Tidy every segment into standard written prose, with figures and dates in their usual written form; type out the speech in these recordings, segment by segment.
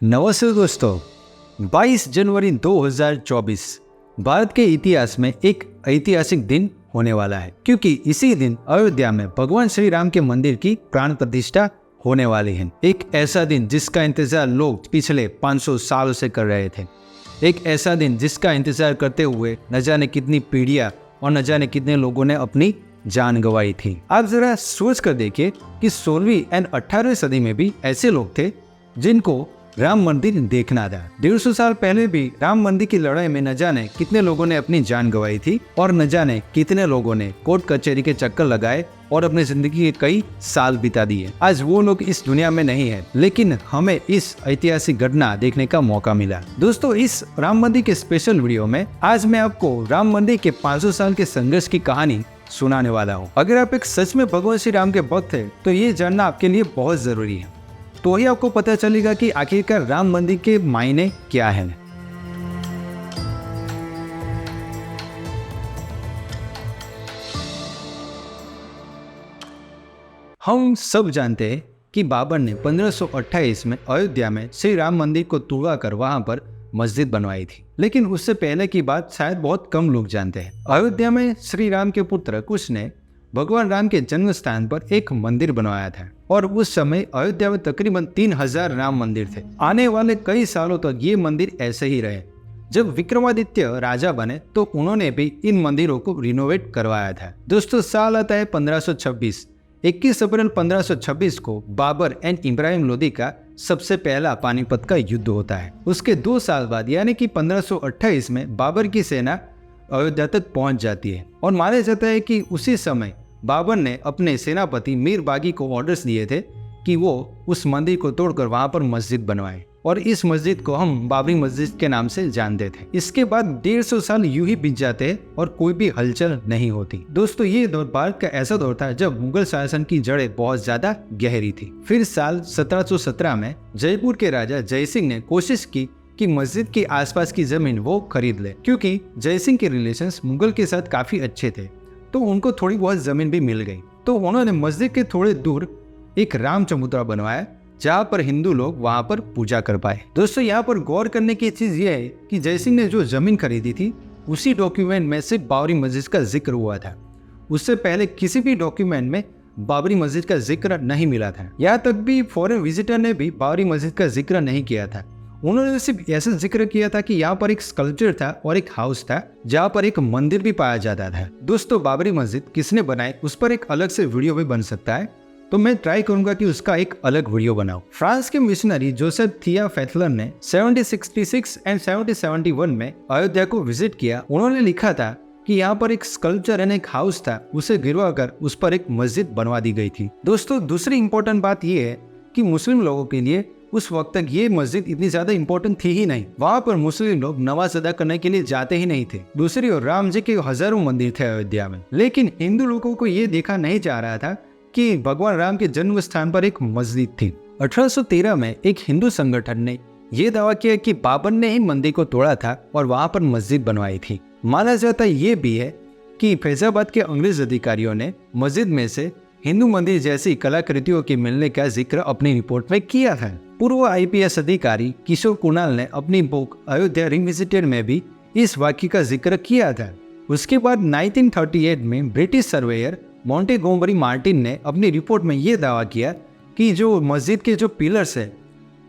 नमस्ते दोस्तों, 22 जनवरी 2024 भारत के इतिहास में एक ऐतिहासिक दिन होने वाला है, क्योंकि इसी दिन अयोध्या में भगवान श्री राम के मंदिर की प्राण प्रतिष्ठा होने वाली है। एक ऐसा दिन जिसका इंतजार लोग पिछले 500 सालों से कर रहे थे। एक ऐसा दिन जिसका इंतजार करते हुए न जाने कितनी पीढ़ियां और न जाने कितने लोगों ने अपनी जान गंवाई थी। आप जरा सोच कर देखिए कि 16वीं और 18वीं सदी में भी ऐसे लोग थे जिनको राम मंदिर देखना था। 150 साल पहले भी राम मंदिर की लड़ाई में न जाने कितने लोगों ने अपनी जान गंवाई थी और न जाने कितने लोगों ने कोर्ट कचहरी के चक्कर लगाए और अपनी जिंदगी के कई साल बिता दिए। आज वो लोग इस दुनिया में नहीं है, लेकिन हमें इस ऐतिहासिक घटना देखने का मौका मिला। दोस्तों, इस राम मंदिर के स्पेशल वीडियो में आज मैं आपको राम मंदिर के 500 साल के संघर्ष की कहानी सुनाने वाला हूँ। अगर आप एक सच में भगवान श्री राम के भक्त हैं, तो ये जानना आपके लिए बहुत जरूरी है। तो ही आपको पता चलेगा कि आखिरकार राम मंदिर के मायने क्या हैं। हम सब जानते हैं कि बाबर ने 1528 में अयोध्या में श्री राम मंदिर को तोड़कर वहां पर मस्जिद बनवाई थी। लेकिन उससे पहले की बात शायद बहुत कम लोग जानते हैं। अयोध्या में श्री राम के पुत्र कुश ने भगवान राम के जन्म स्थान पर एक मंदिर बनवाया था और उस समय अयोध्या में तकरीबन 3000 राम मंदिर थे। आने वाले कई सालों तक ये मंदिर ऐसे ही रहे। जब विक्रमादित्य राजा बने तो उन्होंने भी इन मंदिरों को रिनोवेट करवाया था। दोस्तों, साल आता है 1526। 21 अप्रैल 1526 को बाबर एंड इब्राहिम लोदी का सबसे पहला पानीपत का युद्ध होता है। उसके 2 साल बाद यानी कि 1528 में बाबर की सेना अयोध्या तक पहुंच जाती है और माना जाता है कि उसी समय बाबर ने अपने सेनापति मीर बागी को ऑर्डर्स दिए थे कि वो उस मंदिर को तोड़कर वहां पर मस्जिद बनवाए और इस मस्जिद को हम बाबरी मस्जिद के नाम से जानते थे। इसके बाद 150 साल यूं ही बीत जाते हैं और कोई भी हलचल नहीं होती। दोस्तों, ये दौर भारत का ऐसा दौर था जब मुगल शासन की जड़ें बहुत ज्यादा गहरी थी। फिर साल 1717 में जयपुर के राजा जय सिंह ने कोशिश की कि मस्जिद के आसपास की जमीन वो खरीद ले, क्योंकि जय सिंह के रिलेशंस मुगल के साथ काफी अच्छे थे, तो उनको थोड़ी बहुत जमीन भी मिल गई। तो उन्होंने मस्जिद के थोड़े दूर एक राम चबूतरा बनवाया जहाँ पर हिंदू लोग वहां पर पूजा कर पाए। दोस्तों, यहाँ पर गौर करने की चीज ये है कि जय सिंह ने जो जमीन खरीदी थी उसी डॉक्यूमेंट में सिर्फ बाबरी मस्जिद का जिक्र हुआ था। उससे पहले किसी भी डॉक्यूमेंट में बाबरी मस्जिद का जिक्र नहीं मिला था। यहाँ तक भी फॉरेन विजिटर ने भी बाबरी मस्जिद का जिक्र नहीं किया था। उन्होंने सिर्फ ऐसा जिक्र किया था कि यहाँ पर एक स्कल्पचर था और एक हाउस था जहाँ पर एक मंदिर भी पाया जाता था। दोस्तों, बाबरी मस्जिद किसने बनाई उस पर एक अलग से वीडियो भी बन सकता है, तो मैं ट्राई करूंगा कि उसका एक अलग वीडियो बनाऊं। फ्रांस के मिशनरी जोसेफ थिया फेथलर ने 1766 एंड 1771 में अयोध्या को विजिट किया। उन्होंने लिखा था कि यहाँ पर एक स्कल्पचर एंड एक हाउस था, उसे गिरवा कर उस पर एक मस्जिद बनवा दी गई थी। दोस्तों, दूसरी इंपॉर्टेंट बात यह है कि मुस्लिम लोगों के लिए उस वक्त तक ये मस्जिद इतनी ज्यादा इंपॉर्टेंट थी ही नहीं। वहाँ पर मुस्लिम लोग नमाज अदा करने के लिए जाते ही नहीं थे। दूसरी ओर राम जी के हजारों मंदिर थे अयोध्या में, लेकिन हिंदू लोगों को ये देखा नहीं जा रहा था कि भगवान राम के जन्म स्थान पर एक मस्जिद थी। 1813 में एक हिंदू संगठन ने यह दावा किया कि बाबर ने ही मंदिर को तोड़ा था और वहाँ पर मस्जिद बनवाई थी। माना जाता ये भी है कि फैजाबाद के अंग्रेज अधिकारियों ने मस्जिद में से हिंदू मंदिर जैसी कलाकृतियों के मिलने का जिक्र अपनी रिपोर्ट में किया था। पूर्व IPS अधिकारी किशोर कुणाल ने अपनी बुक अयोध्या रिविजिटेड में भी इस वाक्य का जिक्र किया था। उसके बाद 1938 में ब्रिटिश सर्वेयर मॉन्टेगोमरी मार्टिन ने अपनी रिपोर्ट में यह दावा किया कि जो मस्जिद के जो पिलर्स है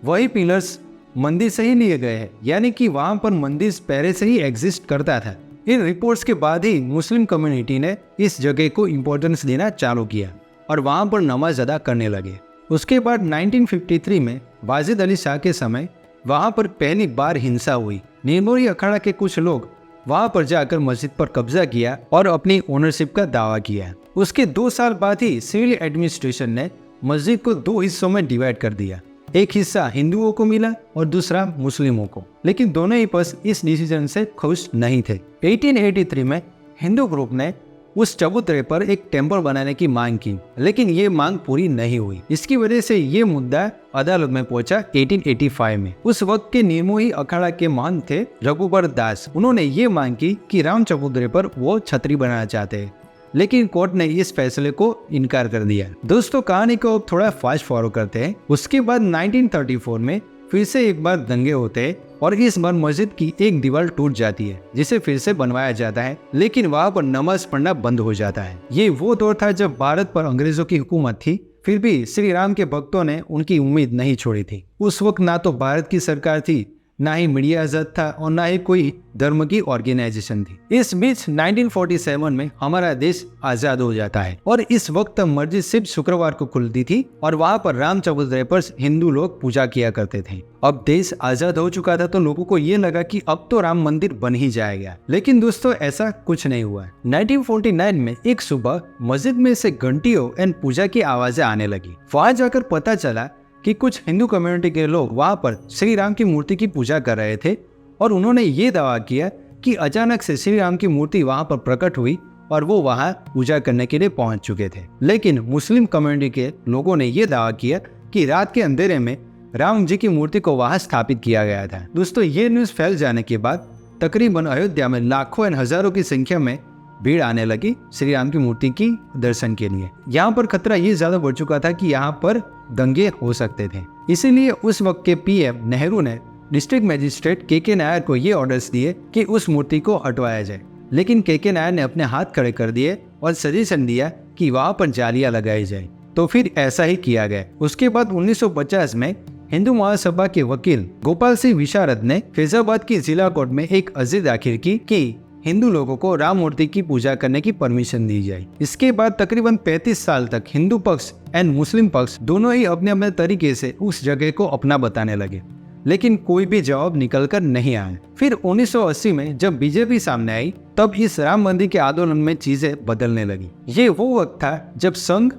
वही पिलर्स मंदिर से ही लिए गए हैं, यानी कि वहां पर मंदिर पहले से ही एग्जिस्ट करता था। इन रिपोर्ट्स के बाद ही मुस्लिम कम्युनिटी ने इस जगह को इम्पोर्टेंस देना चालू किया और वहां पर नमाज अदा करने लगे। उसके बाद 1953 में वाजिद अली शाह के समय वहां पर पहली बार हिंसा हुई। निर्मोही अखाड़ा के कुछ लोग वहां पर जाकर मस्जिद पर कब्जा किया और अपनी ओनरशिप का दावा किया। उसके 2 साल बाद ही सिविल एडमिनिस्ट्रेशन ने मस्जिद को 2 हिस्सों में डिवाइड कर दिया। एक हिस्सा हिंदुओं को मिला और दूसरा मुस्लिमों को, लेकिन दोनों ही पक्ष इस डिसीजन से खुश नहीं थे। 1883 में हिंदू ग्रुप ने उस चबूतरे पर एक टेम्पल बनाने की मांग की, लेकिन ये मांग पूरी नहीं हुई। इसकी वजह से ये मुद्दा अदालत में पहुंचा 1885 में। उस वक्त के निर्मोही अखाड़ा के महंत थे रघुबर दास। उन्होंने ये मांग की कि राम चबूतरे पर वो छतरी बनाना चाहते हैं, लेकिन कोर्ट ने इस फैसले को इनकार कर दिया। दोस्तों, कहानी को अब थोड़ा फास्ट फॉरवर्ड करते हैं। उसके बाद 1934 में फिर से एक बार दंगे होते हैं और इस बार मस्जिद की एक दीवार टूट जाती है जिसे फिर से बनवाया जाता है, लेकिन वहाँ पर नमाज पढ़ना बंद हो जाता है। ये वो दौर था जब भारत पर अंग्रेजों की हुकूमत थी, फिर भी श्री राम के भक्तों ने उनकी उम्मीद नहीं छोड़ी थी। उस वक्त ना तो भारत की सरकार थी, ना ही मीडिया आजाद था और ना ही कोई धर्म की ऑर्गेनाइजेशन थी। इस बीच 1947 में हमारा देश आजाद हो जाता है और इस वक्त मस्जिद सिर्फ शुक्रवार को खुलती थी और वहाँ पर राम चबूतरे पर हिंदू लोग पूजा किया करते थे। अब देश आजाद हो चुका था तो लोगों को ये लगा कि अब तो राम मंदिर बन ही जाएगा, लेकिन दोस्तों ऐसा कुछ नहीं हुआ। 1949 में एक सुबह मस्जिद में से घंटियों एंड पूजा की आवाजें आने लगी। वहां जाकर पता चला कि कुछ हिंदू कम्युनिटी के लोग वहां पर श्री राम की मूर्ति की पूजा कर रहे थे और उन्होंने ये दावा किया कि अचानक से श्री राम की मूर्ति वहां पर प्रकट हुई और वो वहां पूजा करने के लिए पहुंच चुके थे। लेकिन मुस्लिम कम्युनिटी के लोगों ने ये दावा किया कि रात के अंधेरे में राम जी की मूर्ति को वहां स्थापित किया गया था। दोस्तों ये न्यूज फैल जाने के बाद तकरीबन अयोध्या में लाखों एंड हजारों की संख्या में भीड़ आने लगी श्री राम की मूर्ति की दर्शन के लिए। यहाँ पर खतरा ये ज्यादा बढ़ चुका था कि यहाँ पर दंगे हो सकते थे, इसीलिए उस वक्त के पीएम नेहरू ने डिस्ट्रिक्ट मजिस्ट्रेट के नायर को ये ऑर्डर्स दिए कि उस मूर्ति को हटवाया जाए। लेकिन के नायर ने अपने हाथ खड़े कर दिए और सजेशन दिया कि वहाँ पर जालियां लगाई जाए, तो फिर ऐसा ही किया गया। उसके बाद 1950 में हिंदू महासभा के वकील गोपाल सिंह विशारद ने फैजाबाद की जिला कोर्ट में एक अर्जी दाखिल की कि हिंदू लोगों को राम मूर्ति की पूजा करने की परमिशन दी जाए। इसके बाद तकरीबन 35 साल तक हिंदू पक्ष एंड मुस्लिम पक्ष दोनों ही अपने अपने तरीके से उस जगह को अपना बताने लगे, लेकिन कोई भी जवाब निकल कर नहीं आया। फिर 1980 में जब बीजेपी सामने आई तब इस राम मंदिर के आंदोलन में चीजें बदलने लगी। ये वो वक्त था जब संघ,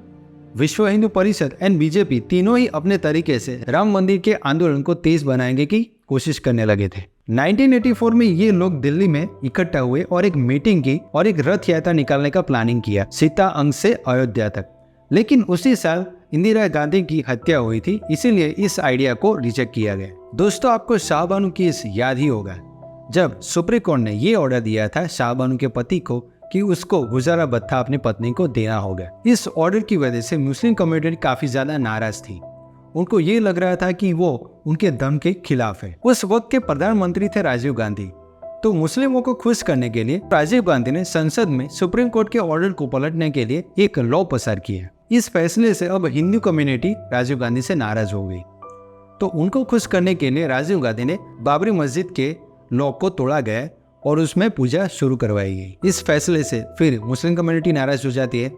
विश्व हिंदू परिषद एंड बीजेपी तीनों ही अपने तरीके से राम मंदिर के आंदोलन को तेज बनाने की कोशिश करने लगे थे। 1984 में ये लोग दिल्ली में इकट्ठा हुए और एक मीटिंग की और एक रथ यात्रा निकालने का प्लानिंग किया सीता अंग से अयोध्या तक। लेकिन उसी साल इंदिरा गांधी की हत्या हुई थी, इसीलिए इस आइडिया को रिजेक्ट किया गया। दोस्तों आपको शाहबानू केस याद ही होगा, जब सुप्रीम कोर्ट ने ये ऑर्डर दिया था शाहबानू के पति को कि उसको गुजारा भत्ता अपनी पत्नी को देना होगा। इस ऑर्डर की वजह से मुस्लिम कम्युनिटी काफी ज्यादा नाराज थी। उनको ये लग रहा था कि वो उनके धर्म के खिलाफ है। उस वक्त के प्रधानमंत्री थे राजीव गांधी, तो मुस्लिमों को खुश करने के लिए राजीव गांधी ने संसद में सुप्रीम कोर्ट के ऑर्डर को पलटने के लिए एक लॉ पास किया। इस फैसले से अब हिंदू कम्युनिटी राजीव गांधी से नाराज हो गई, तो उनको खुश करने के लिए राजीव गांधी ने बाबरी मस्जिद के लॉ को तोड़ा गया और उसमें पूजा शुरू करवाई गई। इस फैसले से फिर मुस्लिम कम्युनिटी नाराज हो जाती है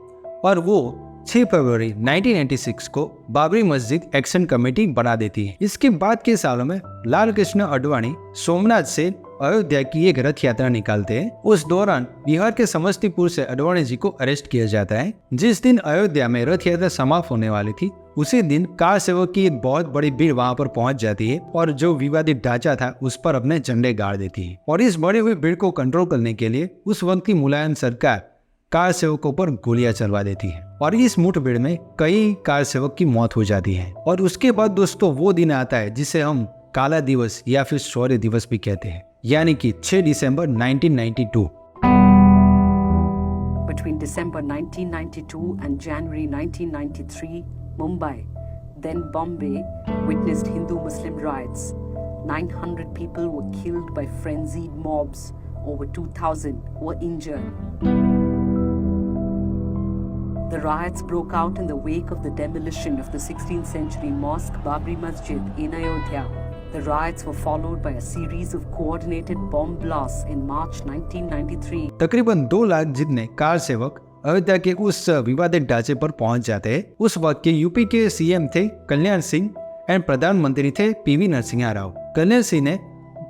और वो 6 फरवरी 1996 को बाबरी मस्जिद एक्शन कमेटी बना देती है। इसके बाद के सालों में लाल कृष्ण आडवाणी सोमनाथ से अयोध्या की एक रथ यात्रा निकालते हैं। उस दौरान बिहार के समस्तीपुर से आडवाणी जी को अरेस्ट किया जाता है। जिस दिन अयोध्या में रथ यात्रा समाप्त होने वाली थी उसी दिन कार सेवक की एक बहुत बड़ी भीड़ वहां पर पहुंच जाती है और जो विवादित ढांचा था उस पर अपने झंडे गाड़ देती है। और इस बढ़ी हुई भीड़ को कंट्रोल करने के लिए उस वक्त की मुलायम सरकार कार सेवकों पर गोलियां चलवा देती है और इस मुठभेड़ में कई कार सेवक की मौत हो जाती है। और उसके बाद दोस्तों वो दिन आता है जिसे हम काला दिवस या फिर शौर्य दिवस भी कहते हैं, यानी कि 6 दिसंबर 1992। Between December 1992 and January 1993, Mumbai, then Bombay, witnessed Hindu-Muslim riots. 900 people were killed by frenzied mobs. Over 2,000 were injured. The riots broke out in the wake of the demolition of the 16th century mosque Babri Masjid in Ayodhya. The riots were followed by a series of coordinated bomb blasts in March 1993. तकरीबन 2 लाख जितने car सेवक अयोध्या के उस विवादित ढांचे पर पहुंच जाते हैं। उस वक्त के यूपी के सीएम थे कल्याण सिंह एंड प्रधानमंत्री थे पीवी नरसिम्हा राव। कल्याण सिंह ने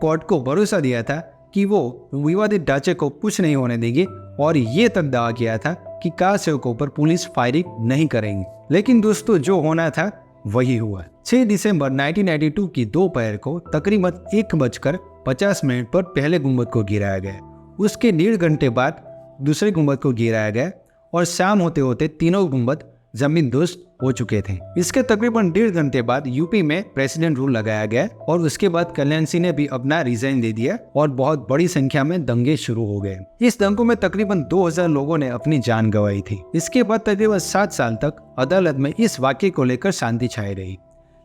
कोर्ट को भरोसा दिया था कि वो विवादित ढांचे को कुछ नहीं होने देंगे और ये तक दावा किया था कि कार सेवकों पर पुलिस फायरिंग नहीं करेंगे। लेकिन दोस्तों जो होना था वही हुआ। 6 दिसंबर 1992 की दोपहर को तकरीबन 1:50 पर पहले गुंबद को गिराया गया। उसके 1.5 घंटे बाद दूसरे गुंबद को गिराया गया और शाम होते होते तीनों गुंबद जमींदोस्त हो चुके थे। इसके तकरीबन 1.5 घंटे बाद यूपी में प्रेसिडेंट रूल लगाया गया और उसके बाद कल्याण सिंह ने भी अपना रिजाइन दे दिया और बहुत बड़ी संख्या में दंगे शुरू हो गए। इस दंगों में तकरीबन 2000 लोगों ने अपनी जान गंवाई थी। इसके बाद तकरीबन 7 साल तक अदालत में इस वाक्य को लेकर शांति छाई रही,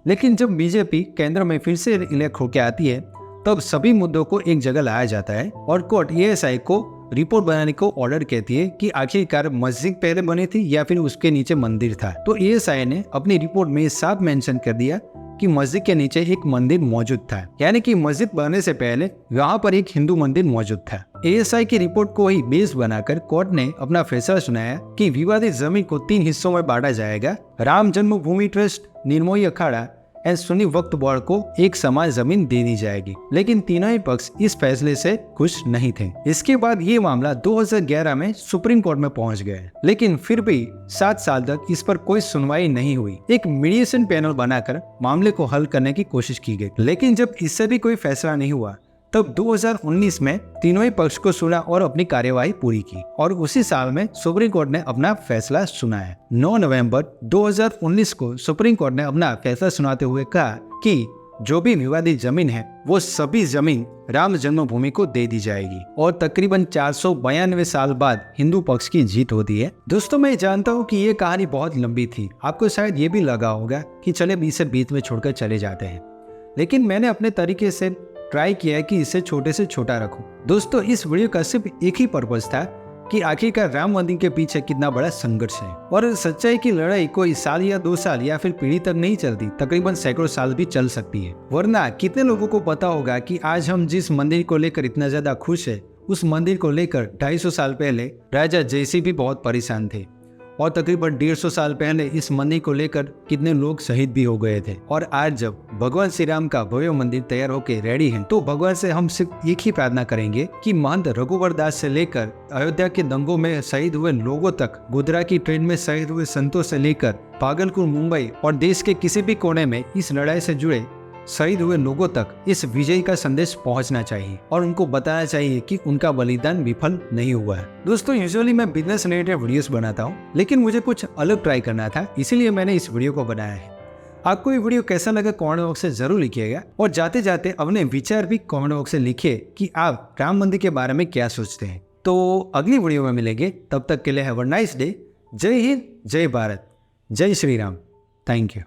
लेकिन जब बीजेपी केंद्र में फिर से इलेक्ट होकर आती है तब सभी मुद्दों को एक जगह लाया जाता है और कोर्ट एएसआई को रिपोर्ट बनाने को ऑर्डर कहती है कि आखिरकार मस्जिद पहले बनी थी या फिर उसके नीचे मंदिर था। तो एएसआई ने अपनी रिपोर्ट में साफ मेंशन कर दिया कि मस्जिद के नीचे एक मंदिर मौजूद था, यानी कि मस्जिद बनने से पहले वहाँ पर एक हिंदू मंदिर मौजूद था। एएसआई की रिपोर्ट को ही बेस बनाकर कोर्ट ने अपना फैसला सुनाया कि विवादित जमीन को 3 हिस्सों में बांटा जाएगा। राम जन्मभूमि trust, Nirmohi Akhara and Sunni Waqf board को एक समान जमीन दे दी जाएगी, लेकिन तीनों ही पक्ष इस फैसले से खुश नहीं थे। इसके बाद ये मामला 2011 में सुप्रीम कोर्ट में पहुंच गया, लेकिन फिर भी 7 साल तक इस पर कोई सुनवाई नहीं हुई। एक मीडिएशन पैनल बनाकर मामले को हल करने की कोशिश की गई, लेकिन जब इससे भी कोई फैसला नहीं हुआ तब 2019 में तीनों ही पक्ष को सुना और अपनी कार्यवाही पूरी की और उसी साल में सुप्रीम कोर्ट ने अपना फैसला सुनाया। 9 नवंबर 2019 को सुप्रीम कोर्ट ने अपना फैसला सुनाते हुए कहा कि जो भी विवादित जमीन है वो सभी जमीन राम जन्मभूमि को दे दी जाएगी और तकरीबन 492 साल बाद हिंदू पक्ष की जीत होती है। दोस्तों, मैं जानता हूँ कि ये कहानी बहुत लंबी थी, आपको शायद ये भी लगा होगा कि चले इसे बीच में छोड़कर चले जाते हैं, लेकिन मैंने अपने तरीके से ट्राई किया है कि इसे छोटे से छोटा रखूं। दोस्तों, इस वीडियो का सिर्फ एक ही पर्पस था कि आखिरकार राम मंदिर के पीछे कितना बड़ा संघर्ष है और सच्चाई की लड़ाई कोई साल या 2 साल या फिर पीढ़ी तक नहीं चलती, तकरीबन सैकड़ों साल भी चल सकती है। वरना कितने लोगों को पता होगा कि आज हम जिस मंदिर को लेकर इतना ज्यादा खुश है, उस मंदिर को लेकर 250 साल पहले राजा जयसिंह भी बहुत परेशान थे और तकरीबन 150 साल पहले इस मंदिर को लेकर कितने लोग शहीद भी हो गए थे। और आज जब भगवान श्री राम का भव्य मंदिर तैयार होकर रेडी है तो भगवान से हम सिर्फ एक ही प्रार्थना करेंगे कि महंत रघुवर दास से लेकर अयोध्या के दंगों में शहीद हुए लोगों तक, गोधरा की ट्रेन में शहीद हुए संतों से लेकर भागलपुर, मुंबई और देश के किसी भी कोने में इस लड़ाई से जुड़े शहीद हुए लोगों तक इस विजय का संदेश पहुंचना चाहिए और उनको बताना चाहिए कि उनका बलिदान विफल नहीं हुआ है। दोस्तों, यूजुअली मैं बिजनेस रिलेटेड वीडियोस बनाता हूं, लेकिन मुझे कुछ अलग ट्राई करना था, इसीलिए मैंने इस वीडियो को बनाया है। आपको ये वीडियो कैसा लगा कमेंट बॉक्स से जरूर लिखिएगा और जाते जाते अपने विचार भी कमेंट बॉक्स से लिखिए कि आप राम मंदिर के बारे में क्या सोचते हैं। तो अगली वीडियो में मिलेंगे, तब तक के लिए हैव अ नाइस डे। जय हिंद, जय भारत, जय श्री राम। Thank you.